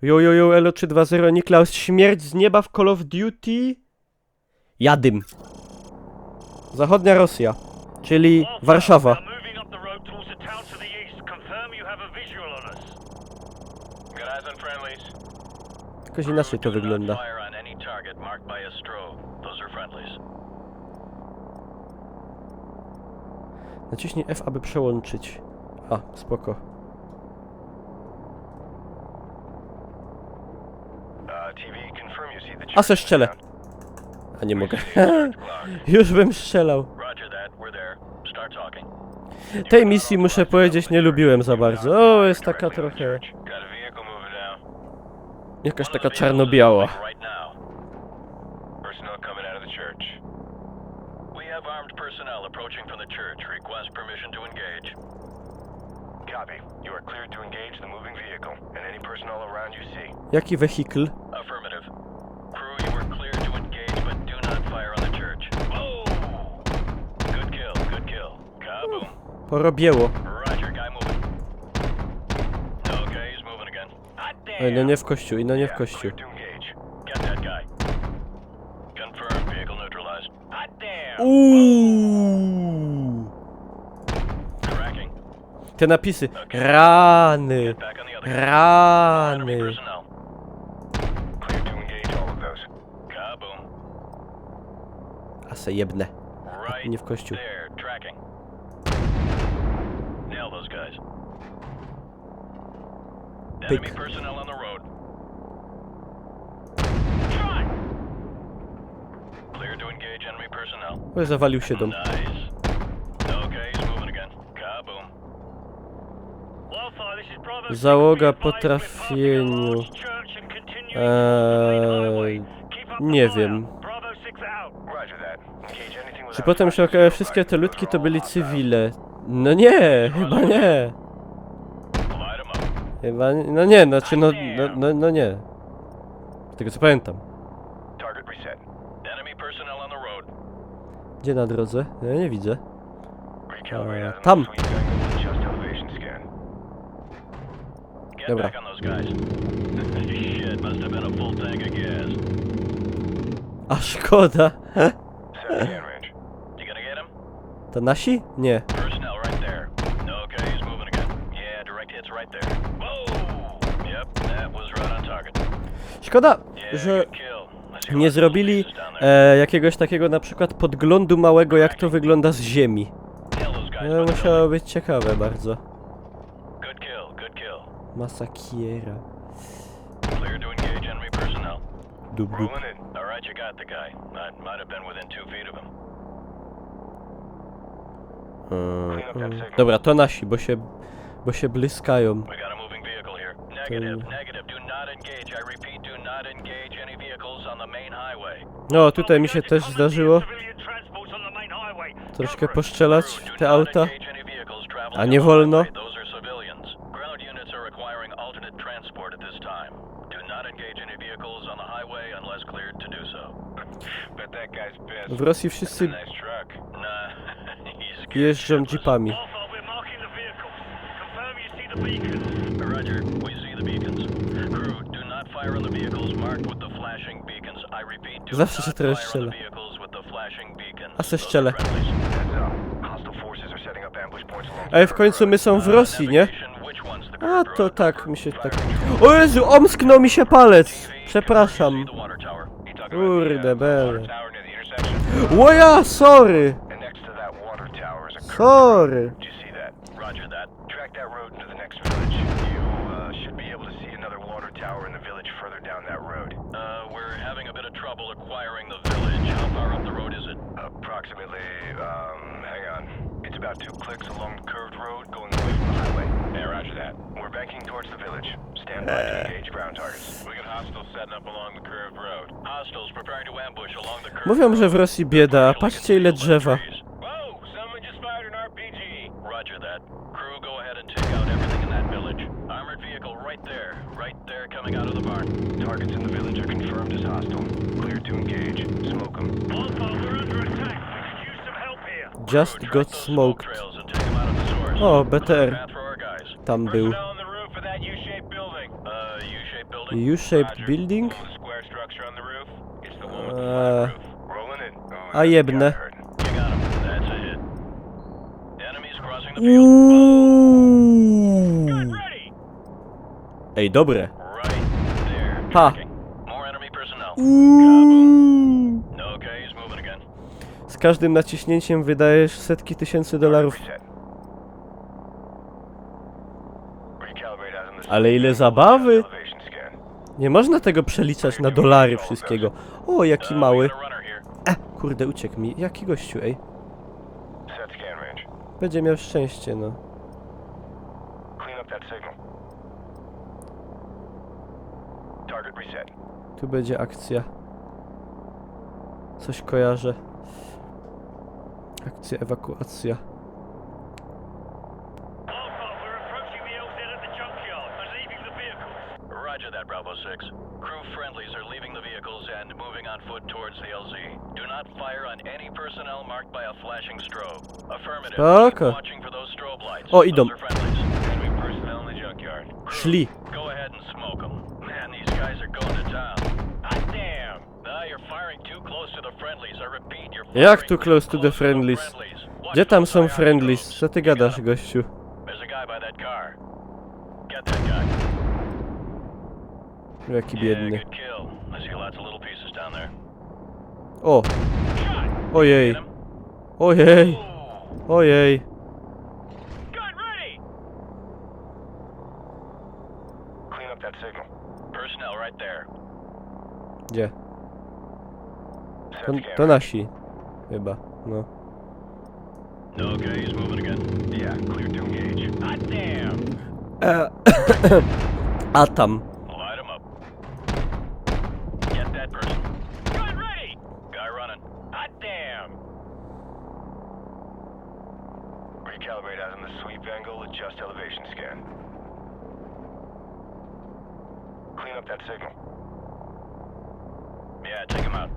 Jojojo, Elo 320, Niklaus, śmierć z nieba w Call of Duty. Jadym. Zachodnia Rosja, czyli Warszawa. Jakoś inaczej to wygląda. Naciśnij F, aby przełączyć. A, spoko. A se strzelę. A nie mogę. Już bym strzelał. Tej misji, muszę powiedzieć, nie lubiłem za bardzo. O, jest taka trochę... Jakaś taka czarno-biała. Jaki wehikl? Porobiło. Ej, no nie w kościół, i no nie w kościół. Te napisy. Rany. Rany. A se jebnę. Nie w kościół. Pyk. Oj, zawalił się dom. Załoga po trafieniu. Nie wiem. Czy potem się okaże, wszystkie te ludki to byli cywile? No nie, chyba nie. Chyba, no nie, znaczy no nie. Z tego co pamiętam. Gdzie na drodze? Ja nie widzę. Tam! Dobra. A szkoda. To nasi? Nie. Szkoda, że nie zrobili jakiegoś takiego na przykład podglądu małego, jak to wygląda z ziemi. No, musiało być ciekawe bardzo. Masakiera. Dub. Dobra, to nasi, bo się blyskają. No, tutaj mi się też zdarzyło troszkę postrzelać w te auta, a nie wolno. W Rosji wszyscy jeżdżą jeepami. Zawsze się teraz strzela. A se strzelę. Ale w końcu my są w Rosji, nie? A to tak, mi się tak... O Jezu, omsknął mi się palec! Przepraszam. Kurde bele. Łoja, sorry! Sorry! About 2 clicks along the curved road going away from the highway. Yeah, roger that. We're banking towards the village. Stand by to engage ground targets. We got hostiles setting up along the curved road. Hostiles preparing to ambush along the curved road. Mówią, że w Rosji bieda. Patrzcie ile drzewa. Whoa, someone just fired an RPG. Roger that. Crew, go ahead and take out everything in that village. Armored vehicle right there coming out of the barn. Targets in the village are confirmed as hostile. Clear to engage. Smoke them. Alpha, we're under attack. Just got smoked. O, BTR. Tam był. U-shaped building? Square structure on the roof. It's the one with the Uh, flat roof. Rolling in. A jebne. You got him. That's a hit. Enemies crossing the field. Uuuu. Ready. Ej, dobre. Right there. Pa. Tracking. More enemy personnel. Uuuu. Okay, he's moving again. Z każdym naciśnięciem wydajesz setki tysięcy dolarów. Ale ile zabawy! Nie można tego przeliczać na dolary wszystkiego. O, jaki mały. Kurde, uciekł mi. Jaki gościu, ej. Będzie miał szczęście, no. Tu będzie akcja. Coś kojarzę. Akcja, ewakuacja. Roger that, Bravo 6. Crew friendlies are leaving the vehicles and moving on foot towards the LZ. Do not fire on any personnel marked by a flashing strobe. Affirmative. Keep Spoko. watching for those strobe lights. O, idą. Those are friendlies. Enemy personnel in the junkyard. Crew, Szli. go ahead and smoke them. Man, these guys are going to town. Hot damn! Now you're firing too close to the friendlies. I repeat, you're firing Jak tu close to the the friendlies? Watch Gdzie tam those są ion friendlies? strobes. Co ty You got gadasz, 'em. gościu? There's a guy by that car. Get that guy. Jaki Yeah, biedny. good kill. I see lots of little pieces down there. O! Shot! Ojej! Hit him. Ojej! Ooh. Ojej! Gun ready! Clean up that signal. Personnel right there. Gdzie? To nasi. Chyba, no. Okay, he's moving again. Yeah, clear to engage. Hot damn! A tam. Light him up. Get that person. Gun ready! Guy running. Hot damn! Recalibrate out on the sweep angle, adjust elevation scan. Clean up that signal. Yeah, take him out.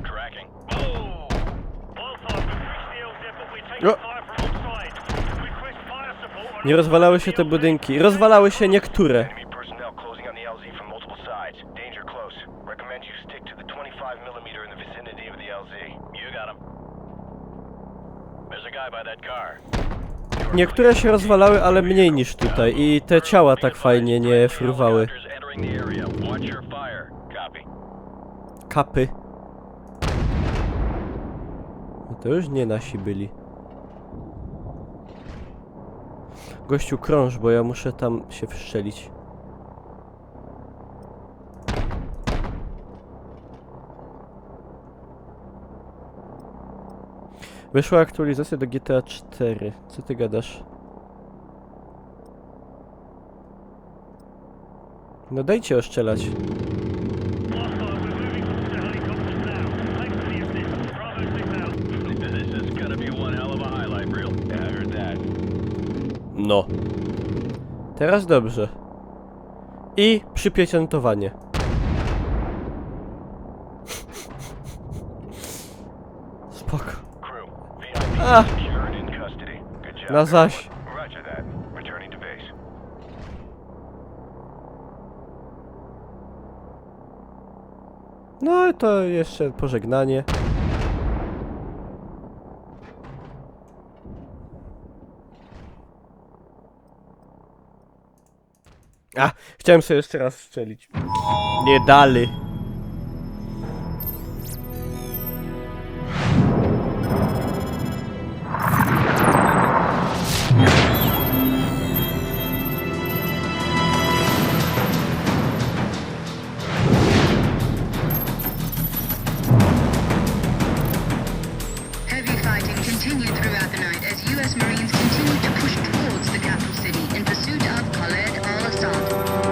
Tracking. Oh! Nie rozwalały się te budynki. Rozwalały się niektóre. Enemy personnel closing on the LZ from multiple sides. Danger close. Recommend you stick to the 25mm in the vicinity of the LZ. You got him. There's a guy by that car. Niektóre się rozwalały, ale mniej niż tutaj. I te ciała tak fajnie nie fruwały. Kapy. No to już nie nasi byli. Gościu, krąż, bo ja muszę tam się wszczelić. Wyszła aktualizacja do GTA 4. Co ty gadasz? No dajcie oszczelać. No. Teraz dobrze. I przypieczętowanie. Spoko. A! Na zaś. No i to jeszcze pożegnanie. A, chciałem sobie jeszcze raz strzelić. Nie dali. Heavy fighting continued throughout the night as U.S. Marines continued to push towards the capital city in pursuit of Khaled al-Assad.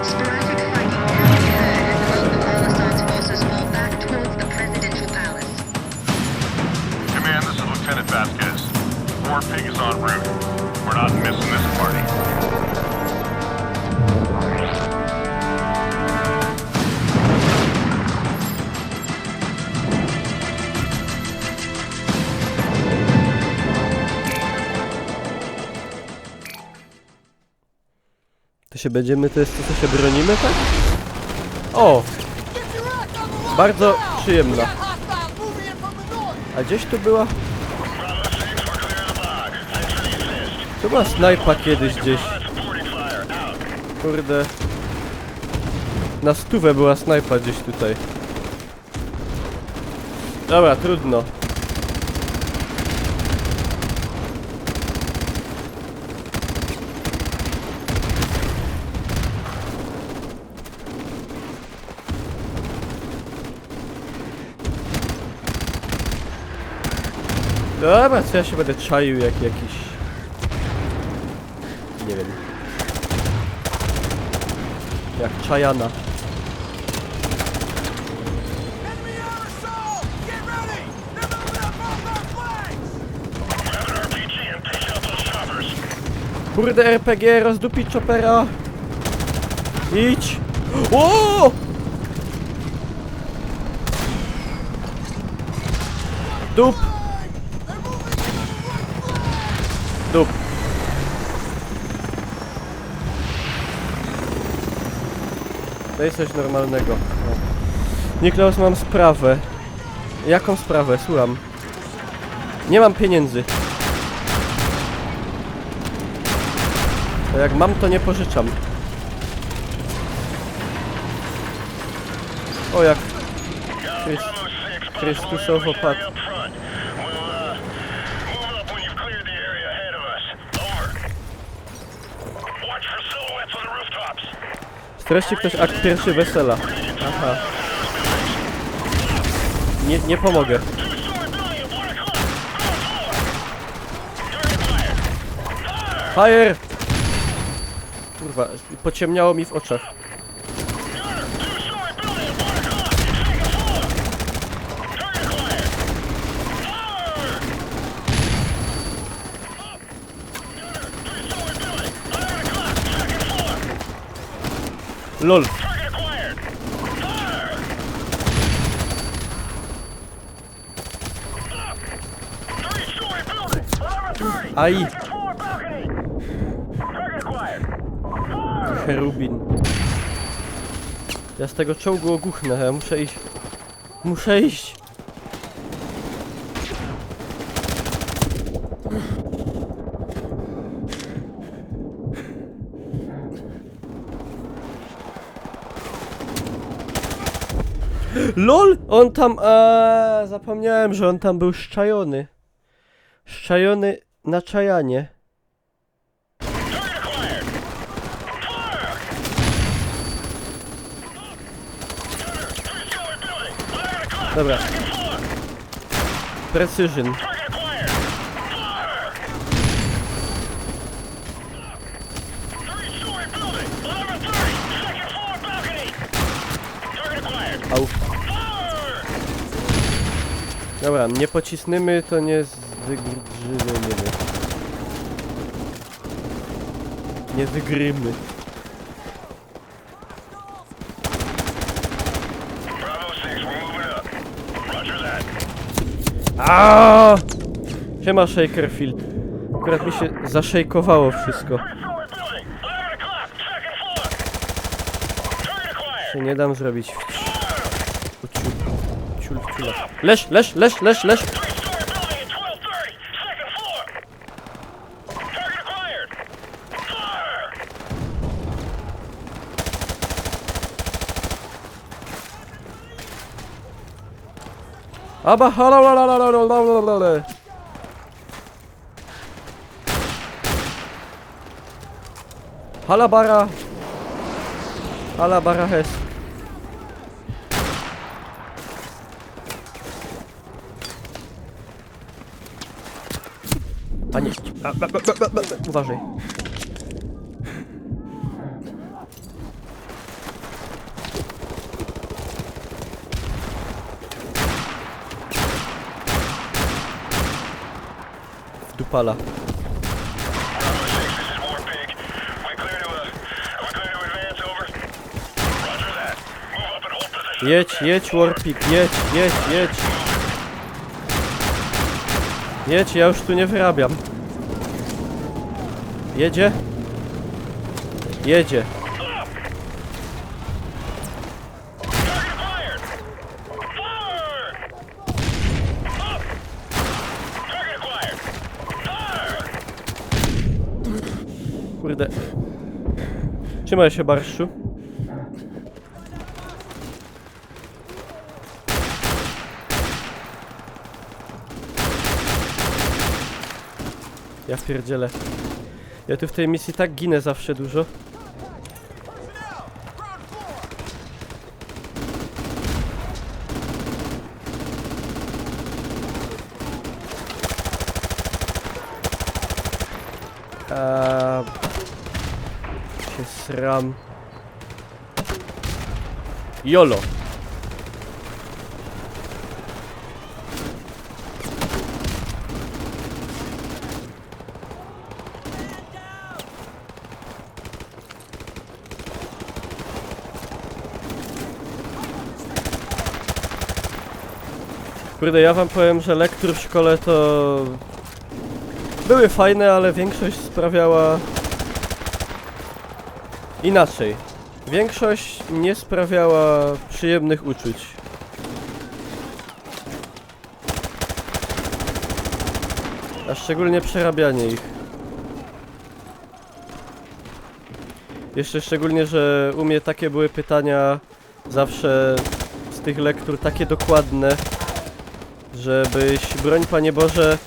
Sporadic fighting can be heard as the local al-Assad's forces fall back towards the presidential palace. Command, this is Lieutenant Vasquez. War Pig is en route. We're not missing this party. To się będziemy, to jest to, co się bronimy, tak? O! Bardzo przyjemna. A gdzieś tu była? Tu była snajpa kiedyś gdzieś. Kurde. Na 100 była snajpa gdzieś tutaj. Dobra, trudno. Dobra, co ja się będę czaił jak jakiś... Nie wiem. Jak czajana. Kurde, RPG, rozdupić chopera. Idź. O! Dup. Dup. To jest coś normalnego. Niklaus, mam sprawę. Jaką sprawę? Słucham. Nie mam pieniędzy. To jak mam, to nie pożyczam. O, jak Chrystusowo padł. Streści ktoś akt pierwszy wesela. Aha. Nie pomogę. Fire! Kurwa, pociemniało mi w oczach. LOL. Aj. Cherubin. Ja z tego czołgu ogłuchnę, ja muszę iść. Muszę iść. LOL! On tam... zapomniałem, że on tam był szczajony. Szczajony na czajanie. Dobra. Precision. Au. Dobra, nie pocisnymy, to nie zygrymy. Nie zygrymy. Aaaa! Siema Shakerfield. Akurat mi się zaszejkowało wszystko. Się nie dam zrobić. Ciul. Leż! Aba halalalalalalalala. Halabara hes. A nie. Uważaj. Dupala. Jedź, Warpik, jedź. Jedź, ja już tu nie wyrabiam. Jedzie? Jedzie. Target acquired! Fire! Up! Target acquired! Fire! Kurde. Trzymaj się, barszczu. Ja pierdzielę. Ja tu w tej misji tak ginę zawsze dużo. Się sram. YOLO. Kurde, ja wam powiem, że lektur w szkole to były fajne, ale większość sprawiała inaczej. Większość nie sprawiała przyjemnych uczuć. A szczególnie przerabianie ich. Jeszcze szczególnie, że u mnie takie były pytania zawsze z tych lektur takie dokładne, żebyś, broń Panie Boże,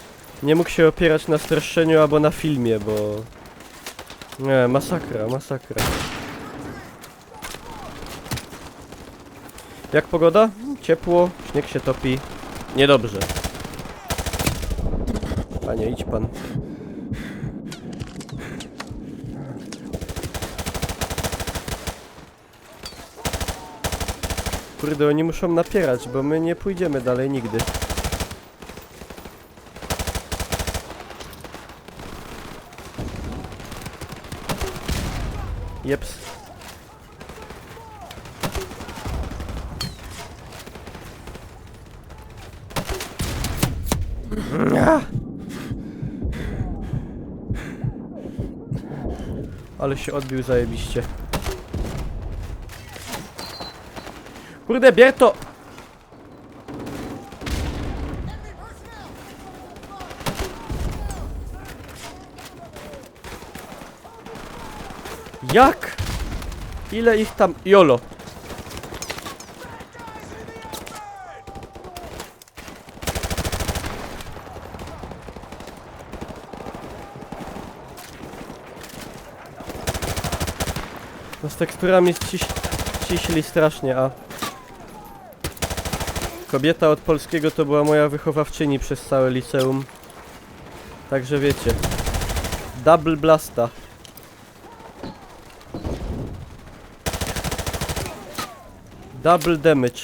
nie mógł się opierać na streszczeniu albo na filmie, bo... Nie, masakra, masakra. Jak pogoda? Ciepło, śnieg się topi. Niedobrze. Panie, idź pan. Kurde, oni muszą napierać, bo my nie pójdziemy dalej nigdy. Jeps. Ale się odbił zajebiście. Kurde, bier to! Jak? Ile ich tam... YOLO. No z teksturami ściśli strasznie, a... Kobieta od polskiego to była moja wychowawczyni przez całe liceum. Także wiecie. Double blasta. Double damage.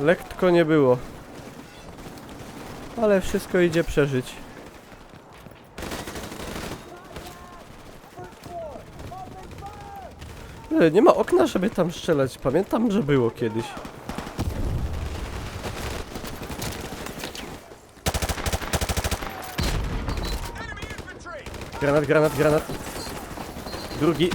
Lekko nie było. Ale wszystko idzie przeżyć. Nie ma okna, żeby tam strzelać. Pamiętam, że było kiedyś. Granat, granat, granat. Drugi.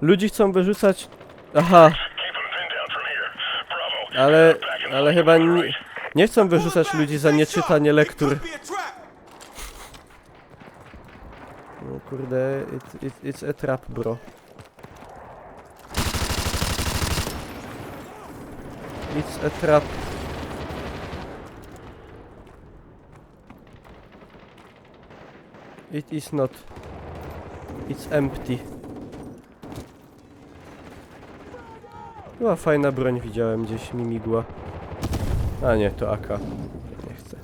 Ludzi chcą wyrzucać... Aha. Ale chyba nie chcą wyrzucać ludzi za nieczytanie lektur. No kurde, it's a trap, bro. It's a trap. It is not. It's empty. Była fajna broń, widziałem gdzieś mi migła. A nie, to AK. Nie chcę.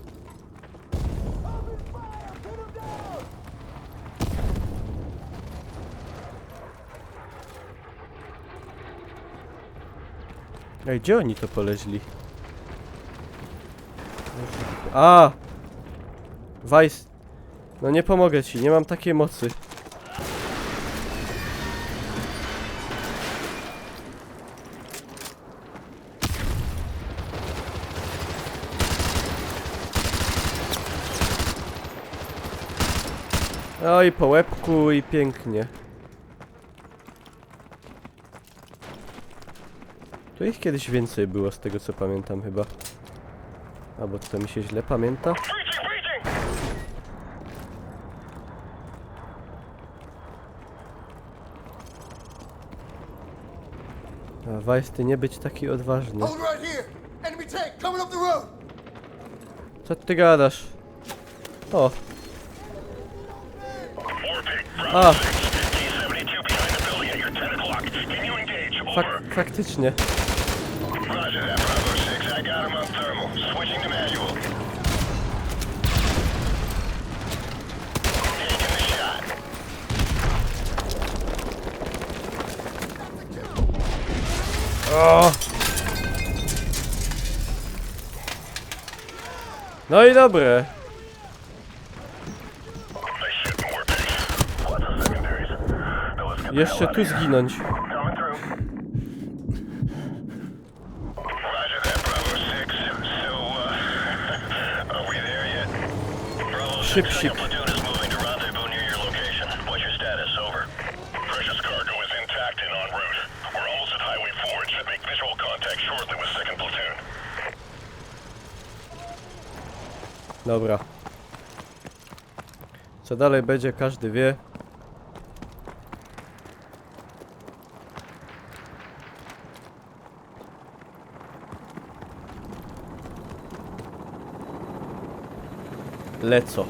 Ej, gdzie oni to poleźli? A! Weiss. No nie pomogę ci, nie mam takiej mocy. Oj, po łebku i pięknie. Tu ich kiedyś więcej było, z tego co pamiętam chyba. Albo to mi się źle pamięta. A Weiss, ty nie być taki odważny. Hold right here. Enemy tank coming up the road. Co ty gadasz? O. A. Faktycznie. O. No i dobre. Jeszcze tu zginąć. Szyb, szyb. Dobra. Co dalej będzie, każdy wie. Leco.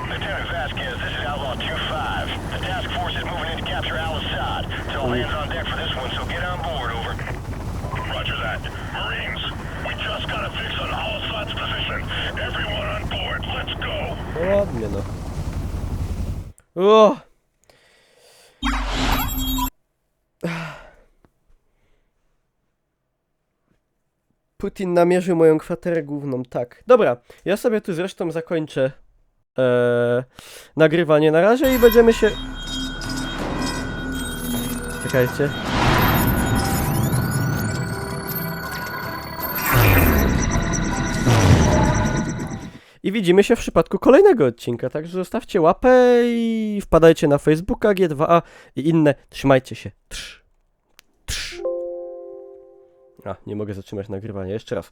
Lieutenant Vasquez, this is Outlaw 2-5. The task force is moving in to capture Al-Assad. It's all hands on deck for this one, so get on board, over. Roger that. Marines, we just got a fix on Al-Assad's position. Everyone on board, let's go. No ładnie no. O! Putin namierzył moją kwaterę główną, tak. Dobra, ja sobie tu zresztą zakończę nagrywanie na razie i będziemy się... Czekajcie. I widzimy się w przypadku kolejnego odcinka, także zostawcie łapę i wpadajcie na Facebooka, G2A i inne. Trzymajcie się. A, nie mogę zatrzymać nagrywania. Jeszcze raz.